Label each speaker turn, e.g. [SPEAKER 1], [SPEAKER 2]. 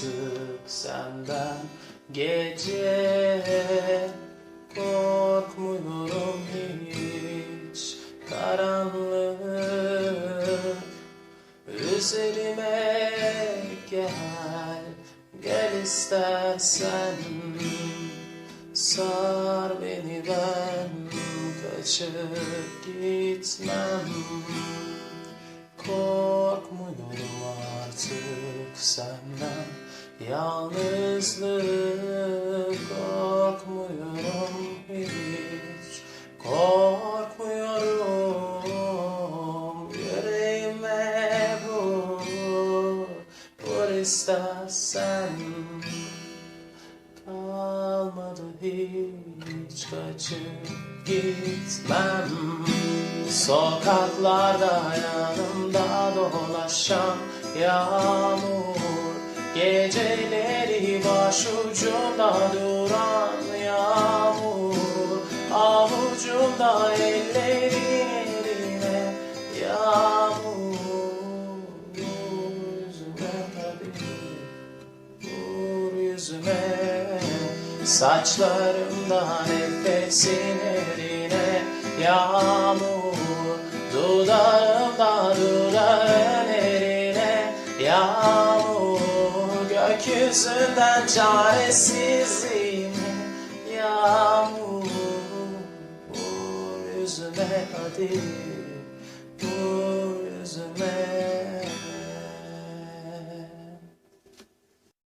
[SPEAKER 1] artık senden gece. Korkmuyorum hiç karanlık. Üzerime gel, gel istersen. Sar beni, ben kaçıp gitmem. Korkmuyorum artık senden, yalnızlık. Korkmuyorum hiç, korkmuyorum. Yüreğime vur istersen. Kalmadı hiç, kaçıp gitmem. Sokaklarda yanımda dolaşan yağmur. Geceleri başucumda duran yağmur. Avucumda ellerin yerine yağmur. Yüzüme hadi vur yüzüme. Saçlarımda nefesin yerine yağmur. Dudağımda dudağın yerine yağmur. Gökyüzünden çaresizliğim yağmur. Vur yüzüme hadi.